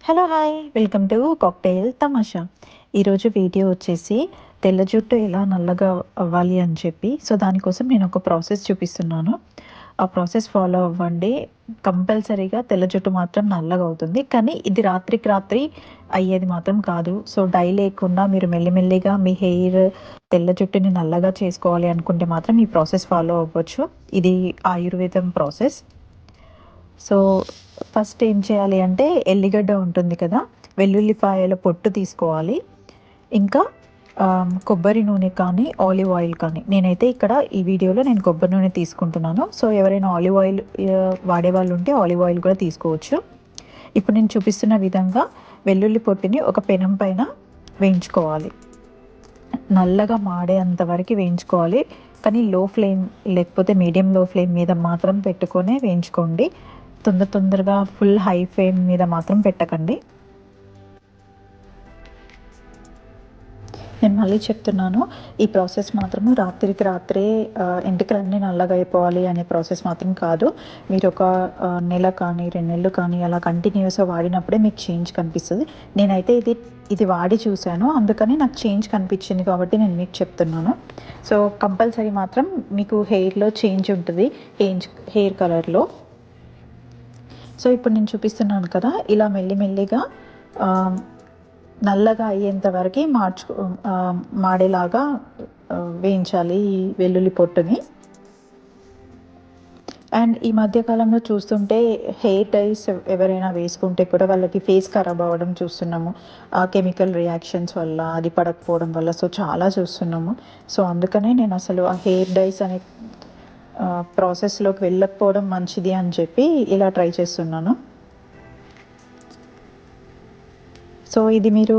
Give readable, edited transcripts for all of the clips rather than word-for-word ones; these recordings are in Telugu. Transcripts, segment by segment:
Hello hi welcome to cocktail తమాషా. ఈరోజు వీడియో వచ్చేసి తెల్ల జుట్టు ఎలా నల్లగా అవ్వాలి అని చెప్పి. సో దానికోసం నేను ఒక ప్రాసెస్ చూపిస్తున్నాను. ఆ ప్రాసెస్ ఫాలో అవ్వండి. కంపల్సరీగా తెల్ల జుట్టు మాత్రం నల్లగా అవుతుంది. కానీ ఇది రాత్రికి రాత్రి అయ్యేది మాత్రం కాదు. సో డై లేకుండా మీరు మెల్లిమెల్లిగా మీ హెయిర్ తెల్ల జుట్టుని నల్లగా చేసుకోవాలి అనుకుంటే మాత్రం ఈ ప్రాసెస్ ఫాలో అవ్వచ్చు. ఇది ఆయుర్వేదం ప్రాసెస్. సో ఫస్ట్ ఏం చేయాలి అంటే ఎల్లిగడ్డ ఉంటుంది కదా, వెల్లుల్లిపాయల పొట్టు తీసుకోవాలి. ఇంకా కొబ్బరి నూనె కానీ ఆలివ్ ఆయిల్ కానీ, నేనైతే ఇక్కడ ఈ వీడియోలో నేను కొబ్బరి నూనె తీసుకుంటున్నాను. సో ఎవరైనా ఆలివ్ ఆయిల్ వాడేవాళ్ళు ఉంటే ఆలివ్ ఆయిల్ కూడా తీసుకోవచ్చు. ఇప్పుడు నేను చూపిస్తున్న విధంగా వెల్లుల్లి పొట్టుని ఒక పెనం పైన వేయించుకోవాలి. నల్లగా మాడేంత వరకు వేయించుకోవాలి. కానీ లో ఫ్లేమ్ లేకపోతే మీడియం లో ఫ్లేమ్ మీద మాత్రం పెట్టుకొని వేయించుకోండి. తొందరగా ఫుల్ హై ఫ్లేమ్ మీద మాత్రం పెట్టకండి. నేను మళ్ళీ చెప్తున్నాను, ఈ ప్రాసెస్ మాత్రము రాత్రికి రాత్రే ఎంటికలన్నీ నల్లగా అయిపోవాలి అనే ప్రాసెస్ మాత్రం కాదు. మీరు ఒక నెల కానీ 2 నెలలు కానీ అలా కంటిన్యూస్గా వాడినప్పుడే మీకు చేంజ్ కనిపిస్తుంది. నేనైతే ఇది వాడి చూశాను, అందుకని నాకు చేంజ్ కనిపించింది కాబట్టి నేను మీకు చెప్తున్నాను. సో కంపల్సరీ మాత్రం మీకు హెయిర్లో చేంజ్ ఉంటుంది, హెయిర్ కలర్లో. సో ఇప్పుడు నేను చూపిస్తున్నాను కదా, ఇలా మెల్లిమెల్లిగా నల్లగా అయ్యేంత వరకు మాడేలాగా వేయించాలి ఈ వెల్లుల్లి పొట్టుని. అండ్ ఈ మధ్యకాలంలో చూస్తుంటే హెయిర్ డైస్ ఎవరైనా వేసుకుంటే కూడా వాళ్ళకి ఫేస్ ఖరాబ్ అవ్వడం చూస్తున్నాము. ఆ కెమికల్ రియాక్షన్స్ వల్ల, అది పడకపోవడం వల్ల. సో చాలా చూస్తున్నాము. సో అందుకనే నేను అసలు ఆ హెయిర్ డైస్ అనే ప్రాసెస్లోకి వెళ్ళకపోవడం మంచిది అని చెప్పి ఇలా ట్రై చేస్తున్నాను. సో ఇది మీరు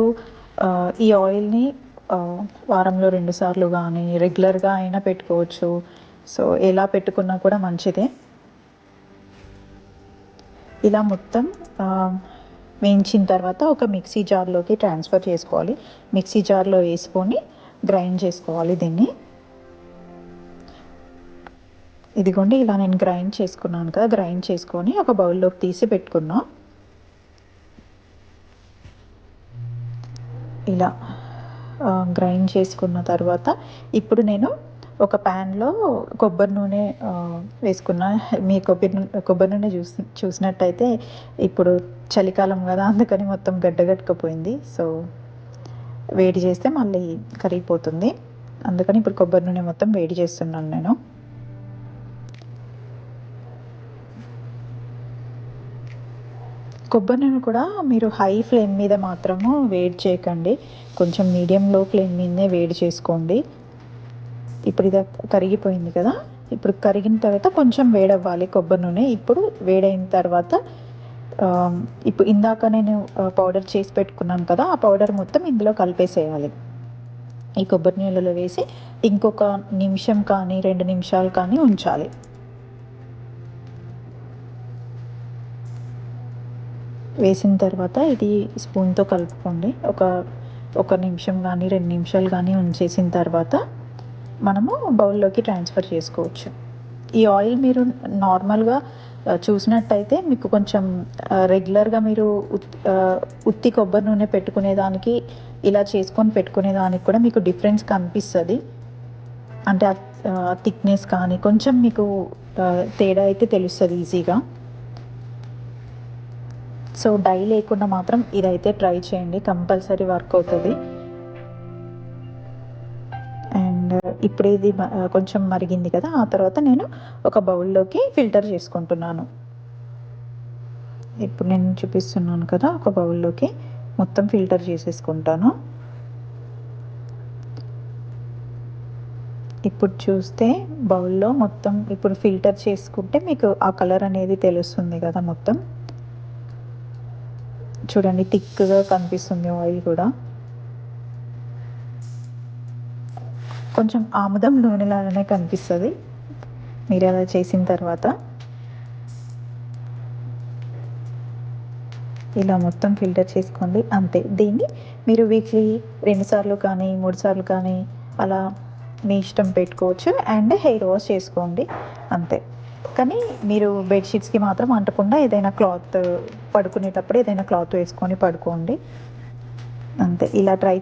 ఈ ఆయిల్ని వారంలో 2 సార్లు కానీ రెగ్యులర్గా అయినా పెట్టుకోవచ్చు. సో ఎలా పెట్టుకున్నా కూడా మంచిదే. ఇలా మొత్తం వేయించిన తర్వాత ఒక మిక్సీ జార్లోకి ట్రాన్స్ఫర్ చేసుకోవాలి. మిక్సీ జార్లో వేసుకొని గ్రైండ్ చేసుకోవాలి దీన్ని. ఇదిగోండి, ఇలా నేను గ్రైండ్ చేసుకున్నాను కదా, గ్రైండ్ చేసుకొని ఒక బౌల్లోకి తీసి పెట్టుకున్నా. ఇలా గ్రైండ్ చేసుకున్న తర్వాత ఇప్పుడు నేను ఒక ప్యాన్లో కొబ్బరి నూనె వేసుకున్నా. మీ కొబ్బరి నూనె చూసినట్టయితే ఇప్పుడు చలికాలం కదా, అందుకని మొత్తం గడ్డగట్టుకుపోయింది. సో వేడి చేస్తే మళ్ళీ కరిగిపోతుంది. అందుకని ఇప్పుడు కొబ్బరి నూనె మొత్తం వేడి చేస్తున్నాను నేను. కొబ్బరి నూనె కూడా మీరు హై ఫ్లేమ్ మీద మాత్రము వేడి చేయకండి, కొంచెం మీడియం లో ఫ్లేమ్ మీదనే వేడి చేసుకోండి. ఇప్పుడు ఇది కరిగిపోయింది కదా, ఇప్పుడు కరిగిన తర్వాత కొంచెం వేడవ్వాలి కొబ్బరి నూనె. ఇప్పుడు వేడైన తర్వాత ఇప్పుడు ఇందాక నేను పౌడర్ చేసి పెట్టుకున్నాను కదా, ఆ పౌడర్ మొత్తం ఇందులో కలిపేసేయాలి. ఈ కొబ్బరి నూనెలో వేసి ఇంకొక నిమిషం కానీ 2 నిమిషాలు కానీ ఉంచాలి. వేసిన తర్వాత ఇది స్పూన్తో కలుపుకోండి. ఒక నిమిషం కానీ 2 నిమిషాలు కానీ ఉంచేసిన తర్వాత మనము బౌల్లోకి ట్రాన్స్ఫర్ చేసుకోవచ్చు. ఈ ఆయిల్ మీరు నార్మల్గా చూసినట్టయితే మీకు కొంచెం రెగ్యులర్గా మీరు ఉత్తి కొబ్బరి నూనె పెట్టుకునేదానికి, ఇలా చేసుకొని పెట్టుకునేదానికి కూడా మీకు డిఫరెన్స్ కనిపిస్తుంది. అంటే థిక్నెస్ కానీ కొంచెం మీకు తేడా అయితే తెలుస్తుంది ఈజీగా. సో డై లేకుండా మాత్రం ఇదైతే ట్రై చేయండి, కంపల్సరీ వర్క్ అవుతుంది. అండ్ ఇప్పుడు ఇది కొంచెం మరిగింది కదా, ఆ తర్వాత నేను ఒక బౌల్లోకి ఫిల్టర్ చేసుకుంటున్నాను. ఇప్పుడు నేను చూపిస్తున్నాను కదా, ఒక బౌల్లోకి మొత్తం ఫిల్టర్ చేసేసుకుంటాను. ఇప్పుడు చూస్తే బౌల్లో మొత్తం ఇప్పుడు ఫిల్టర్ చేసుకుంటే మీకు ఆ కలర్ అనేది తెలుస్తుంది కదా. మొత్తం చూడండి, థిక్గా కనిపిస్తుంది ఆయిల్ కూడా. కొంచెం ఆముదం నూనెలాగానే కనిపిస్తుంది మీరు అలా చేసిన తర్వాత. ఇలా మొత్తం ఫిల్టర్ చేసుకోండి, అంతే. దీన్ని మీరు వీక్లీ 2 సార్లు కానీ 3 సార్లు కానీ అలా మీ ఇష్టం పెట్టుకోవచ్చు. అండ్ హెయిర్ వాష్ చేసుకోండి, అంతే. కానీ మీరు బెడ్షీట్స్కి మాత్రం అంటకుండా ఏదైనా క్లాత్, పడుకునేటప్పుడు ఏదైనా క్లాత్ వేసుకొని పడుకోండి. అంతే. ఇలా ట్రై